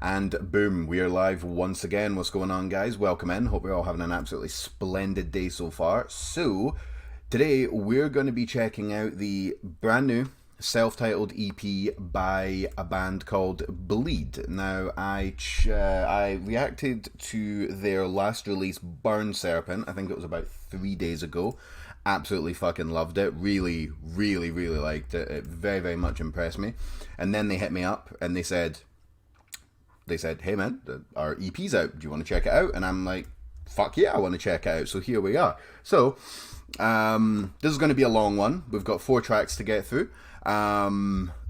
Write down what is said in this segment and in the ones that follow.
And boom, we are live once again. What's going on, guys? Welcome in. Hope you're all having an absolutely splendid day so far. So, today we're going to be checking out the brand new self-titled EP by a band called Bleed. Now, I reacted to their last release, Burn Serpent. I think it was about 3 days ago. Absolutely fucking loved it. Really, really, really liked it. It very, very much impressed me. And then they hit me up and they said, hey man, our EP's out. Do you want to check it out? And I'm like, fuck yeah, I want to check it out. So here we are. So, this is going to be a long one. We've got 4 tracks to get through.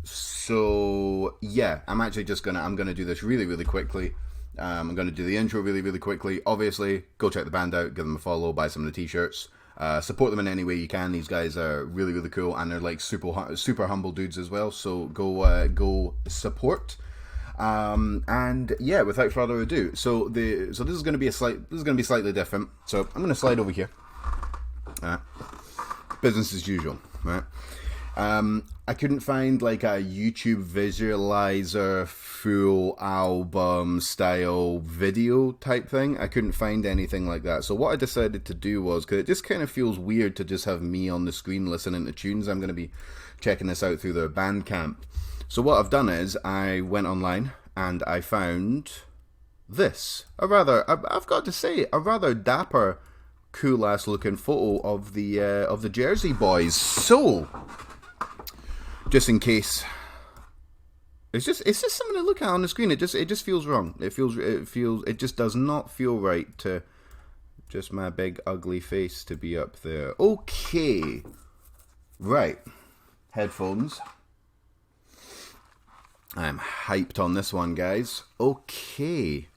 So yeah, I'm gonna do this really, really quickly. I'm gonna do the intro really, really quickly. Obviously, go check the band out, give them a follow, buy some of the t-shirts. Support them in any way you can. These guys are really, really cool, and they're like super humble dudes as well. So go support. And yeah, without further ado, so this is going to be slightly different. So I'm going to slide over here. Business as usual, right? I couldn't find like a YouTube visualizer full album style video type thing. I couldn't find anything like that. So what I decided to do was, because it just kind of feels weird to just have me on the screen listening to tunes, I'm going to be checking this out through their Bandcamp. So what I've done is I went online and I found this. I've got to say, a rather dapper, cool ass looking photo of the Jersey boys. So, just in case, it's just something to look at on the screen. It just feels wrong. It just does not feel right to just my big ugly face to be up there. Okay, right, headphones. I'm hyped on this one, guys. Okay,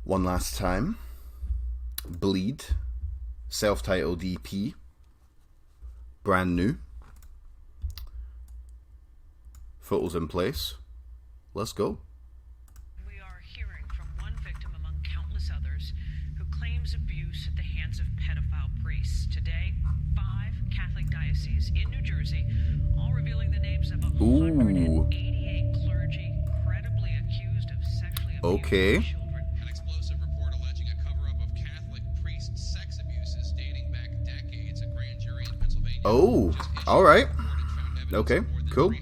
one last time. Bleed, self-titled EP, brand new. Photos in place. Let's go. We are hearing from one victim among countless others who claims abuse at the hands of pedophile priests. Today, 5 Catholic dioceses in New Jersey, all revealing the names of 188 clergy credibly accused of sexually abusing children. An explosive report alleging a cover-up of Catholic priest sex abuses dating back decades. A grand jury in Pennsylvania. Oh, all right. Okay, cool.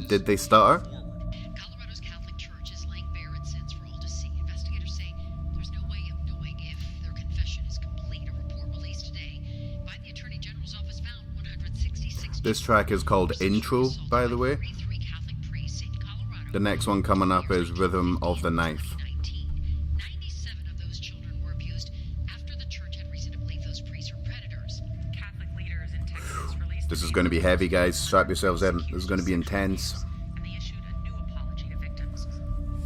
Did they stutter? Colorado's Catholic Church is laying bare its sins for all to see. Investigators say there's no way of knowing if their confession is complete. A report released today by the Attorney General's office found 166. This track is called Intro, by the way. The next one coming up is Rhythm of the Knife. 97 of those children were abused after the church had reason to believe those priests were predators. Catholic leaders in Texas released. This is going to be heavy, guys. Strap yourselves in. This is going to be intense. And they issued a new apology to victims.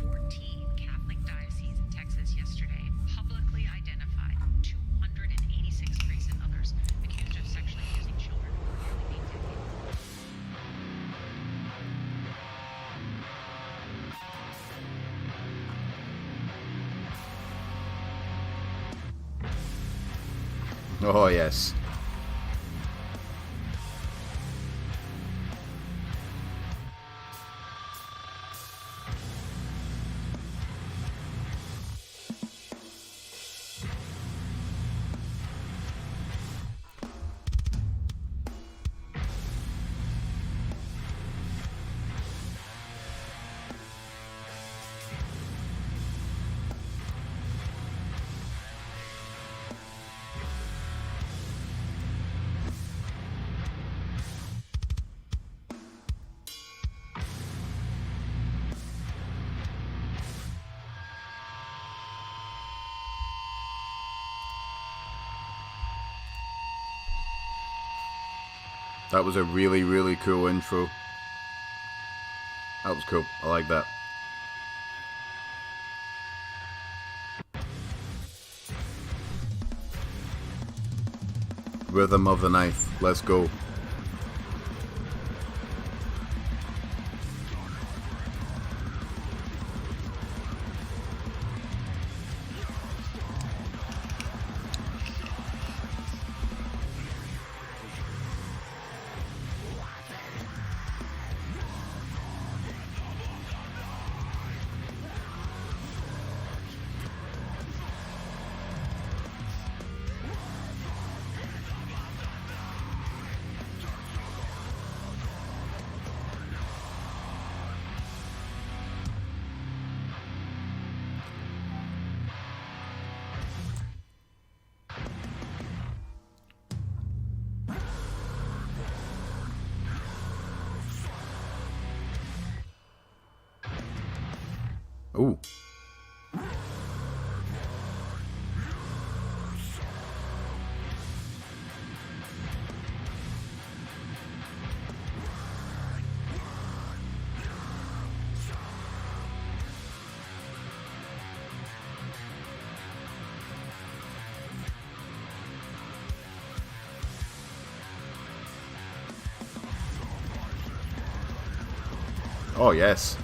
14 Catholic dioceses in Texas yesterday publicly identified 286 priests and others accused of sexually abusing children for nearly 8 decades. Oh, yes. That was a really, really cool intro. That was cool. I like that. Rhythm of the Knife. Let's go. Ooh. Oh, yes.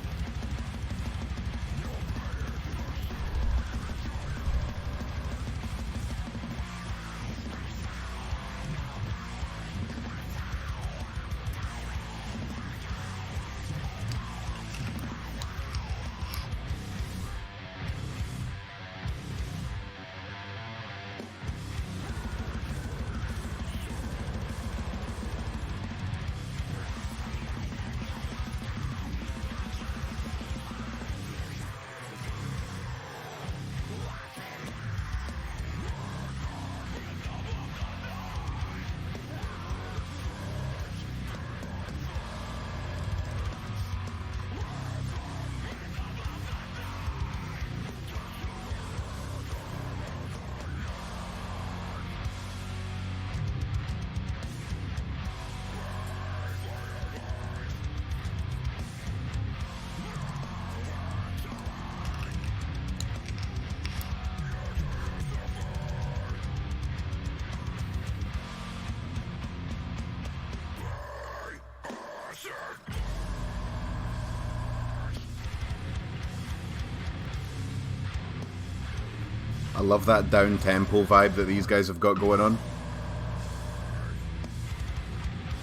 I love that down-tempo vibe that these guys have got going on.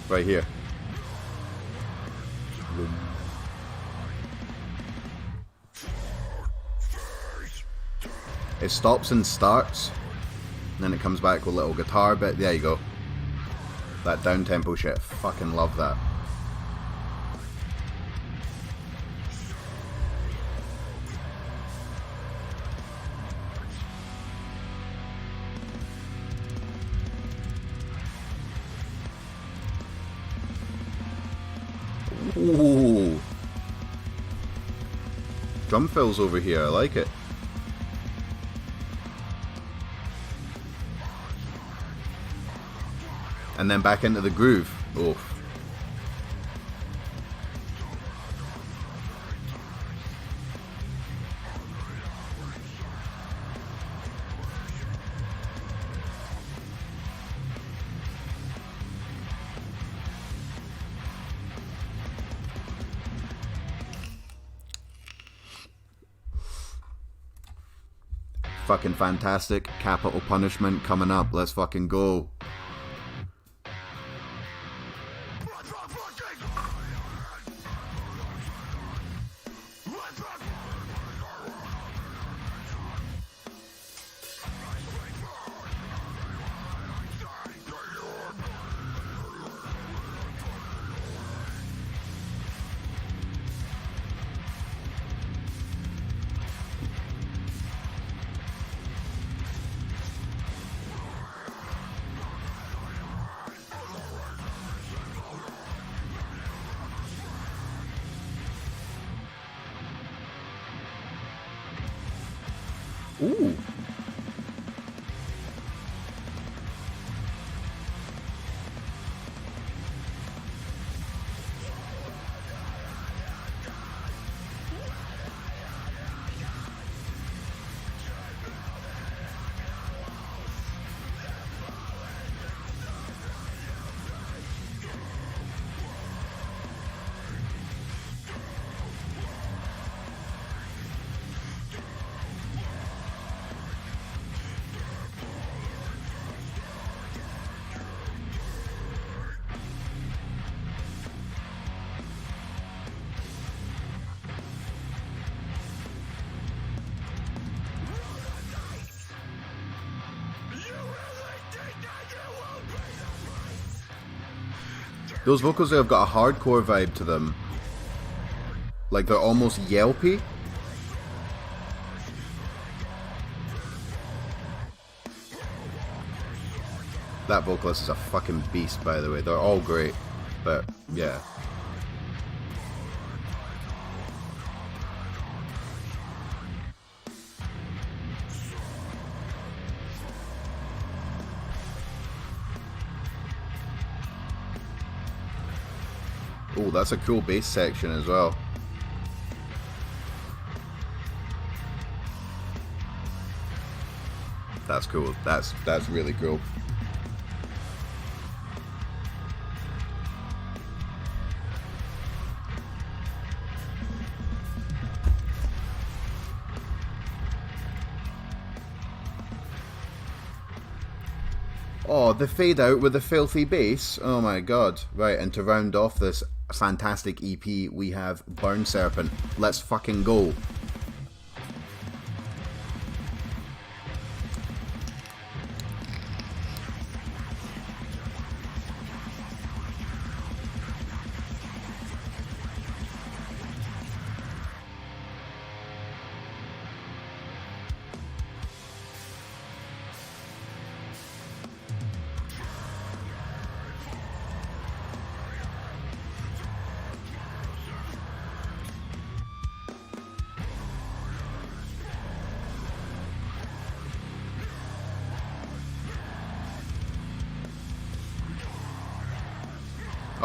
Right here. It stops and starts, and then it comes back with a little guitar bit. There you go. That down-tempo shit. Fucking love that. Ooh. Drum fills over here, I like it. And then back into the groove. Oh. Fucking fantastic. Capital Punishment coming up. Let's fucking go. Ooh. Those vocals there have got a hardcore vibe to them. Like they're almost yelpy. That vocalist is a fucking beast, by the way. They're all great. But, yeah. Oh, that's a cool bass section as well. That's cool. That's really cool. Oh, the fade out with the filthy bass. Oh my god. Right, and to round off this fantastic EP, we have Burn Serpent. Let's fucking go.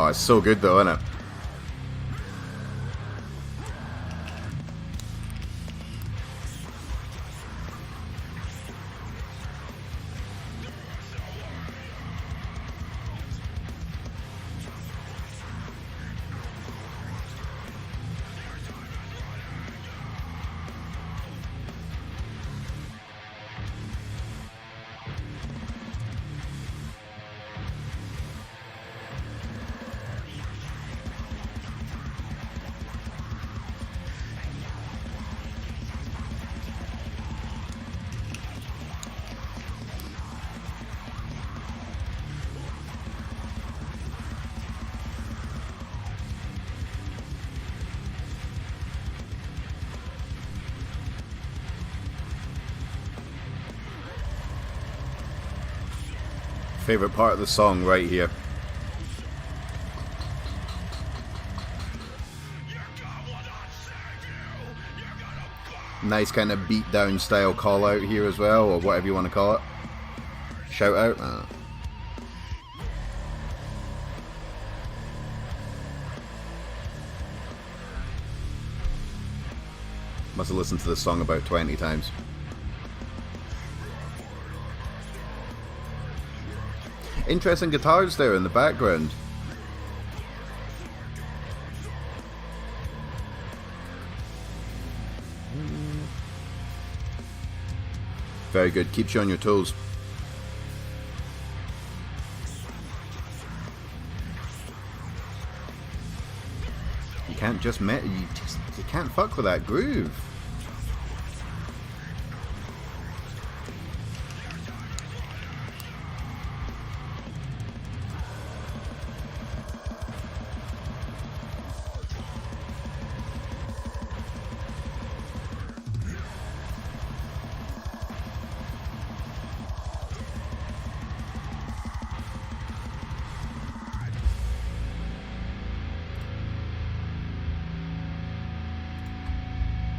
Oh, it's so good though, isn't it? Favorite part of the song right here. Nice kind of beat down style call out here as well, or whatever you want to call it. Shout out. Must have listened to this song about 20 times. Interesting guitars there in the background. Very good. Keeps you on your toes. You can't just you can't fuck with that groove.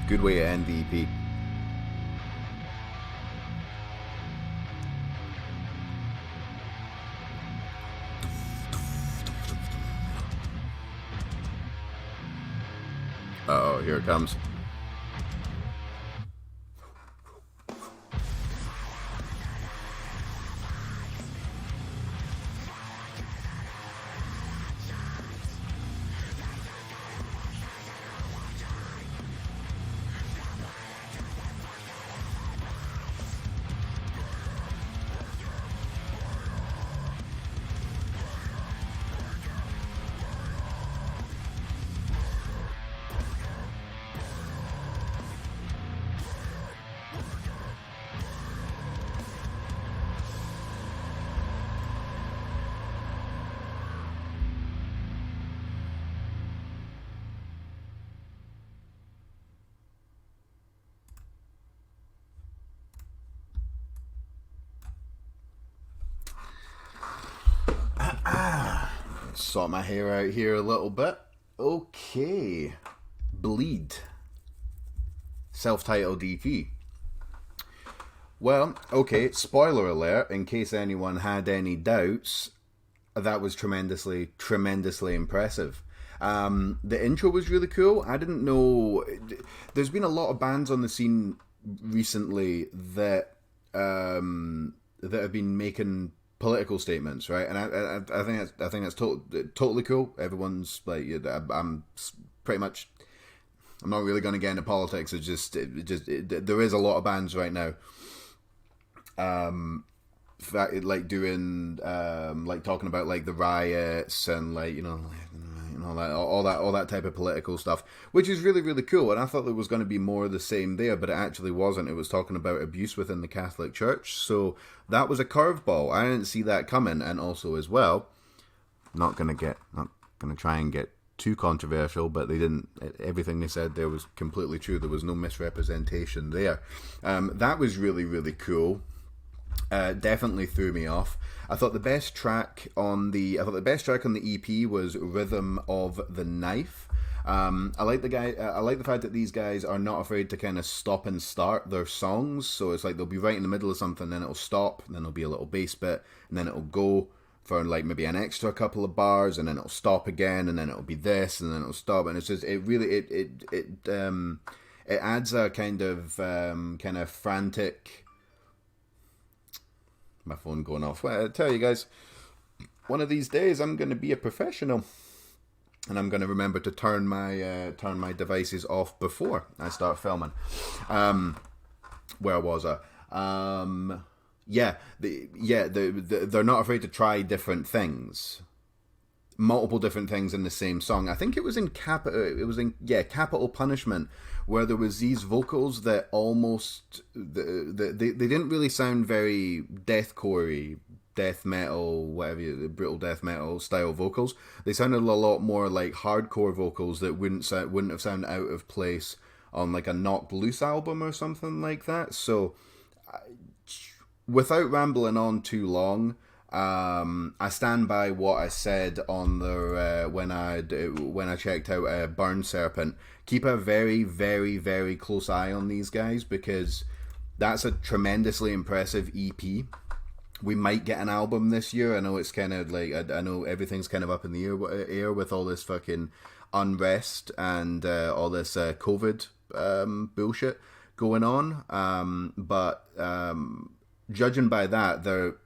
Good way to end the EP. Uh-oh, here it comes. Sort my hair out here a little bit. Okay. Bleed. Self-titled EP. Well, okay, spoiler alert, in case anyone had any doubts, that was tremendously, tremendously impressive. The intro was really cool. I didn't know. There's been a lot of bands on the scene recently that have been making political statements, right? And I think that's totally cool. Everyone's like, I'm pretty much. I'm not really going to get into politics. There is a lot of bands right now. Like doing like talking about like the riots and like all that type of political stuff, which is really, really cool. And I thought there was going to be more of the same there, but it actually wasn't. It was talking about abuse within the Catholic Church, so that was a curveball. I didn't see that coming. And also as well, not gonna try and get too controversial, but they didn't. Everything they said there was completely true. There was no misrepresentation there. That was really, really cool. Definitely threw me off. I thought the best track on the EP was Rhythm of the Knife. I like the fact that these guys are not afraid to kind of stop and start their songs. So it's like they'll be right in the middle of something, then it'll stop, then there'll be a little bass bit, and then it'll go for like maybe an extra couple of bars, and then it'll stop again, and then it'll be this, and then it'll stop, and it's just it adds a kind of frantic. My phone going off. Well, I tell you guys, one of these days I'm going to be a professional, and I'm going to remember to turn my devices off before I start filming. Where was I? They're not afraid to try different things, multiple different things in the same song. I think it was in Capital Punishment, where there was these vocals that almost they didn't really sound very deathcore-y, death metal, whatever, brutal death metal style vocals. They sounded a lot more like hardcore vocals that wouldn't have sounded out of place on like a Knocked Loose album or something like that. So, without rambling on too long, I stand by what I said on the when I checked out Burn Serpent. Keep a very, very, very close eye on these guys, because that's a tremendously impressive EP. We might get an album this year. I know it's kind of like I know everything's kind of up in the air with all this fucking unrest and all this COVID bullshit going on. But judging by that, their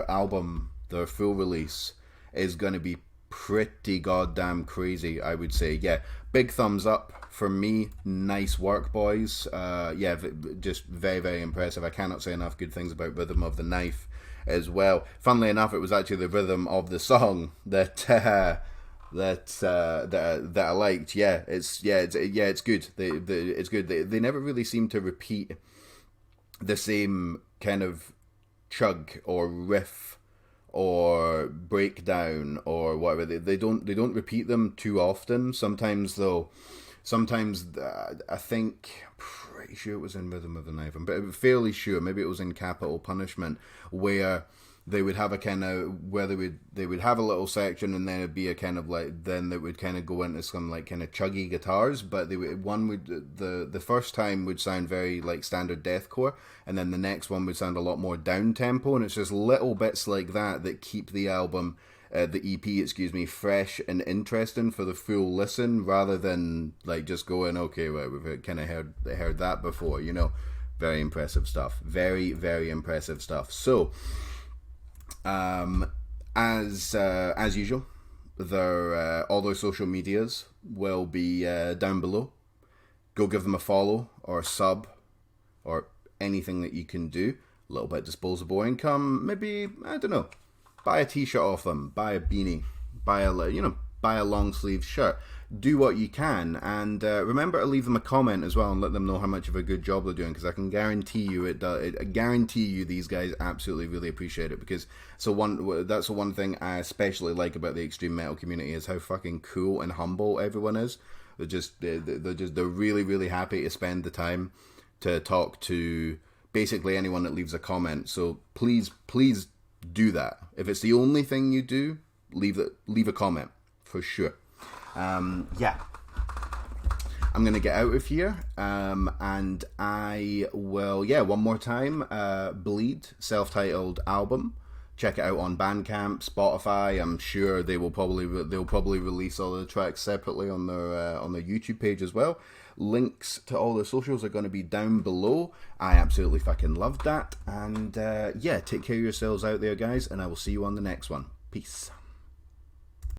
album, their full release, is going to be pretty goddamn crazy, I would say. Yeah, big thumbs up for me. Nice work, boys. Just very, very impressive. I cannot say enough good things about Rhythm of the Knife as well. Funnily enough, it was actually the rhythm of the song that I liked. It's good. It's good. They never really seem to repeat the same kind of chug or riff or breakdown or whatever. They don't repeat them too often. Sometimes I think, pretty sure it was in Rhythm of the Knife, but fairly sure maybe it was in Capital Punishment, where they would have a kind of, where they would have a little section, and then it'd be a kind of like, then they would kind of go into some like kind of chuggy guitars, but the first time would sound very like standard deathcore, and then the next one would sound a lot more down tempo, and it's just little bits like that keep the album, the EP, fresh and interesting for the full listen, rather than like just going, okay, well, we've kind of heard that before, you know. Very impressive stuff. Very, very impressive stuff. So, as usual, all their social medias will be down below. Go give them a follow or a sub or anything that you can do. A little bit disposable income, maybe, I don't know, buy a t-shirt off them, buy a beanie, buy a long sleeve shirt. Do what you can, and remember to leave them a comment as well and let them know how much of a good job they're doing, because I can guarantee you I guarantee you these guys absolutely really appreciate it, because that's the one thing I especially like about the extreme metal community, is how fucking cool and humble everyone is. They're really, really happy to spend the time to talk to basically anyone that leaves a comment. So please do that. If it's the only thing you do, leave a comment for sure. I'm gonna get out of here, and I will, one more time, Bleed, self-titled album, check it out on Bandcamp, Spotify. I'm sure they'll probably release all the tracks separately on their YouTube page as well. Links to all their socials are going to be down below. I absolutely fucking loved that. And yeah, take care of yourselves out there, guys, and I will see you on the next one. Peace.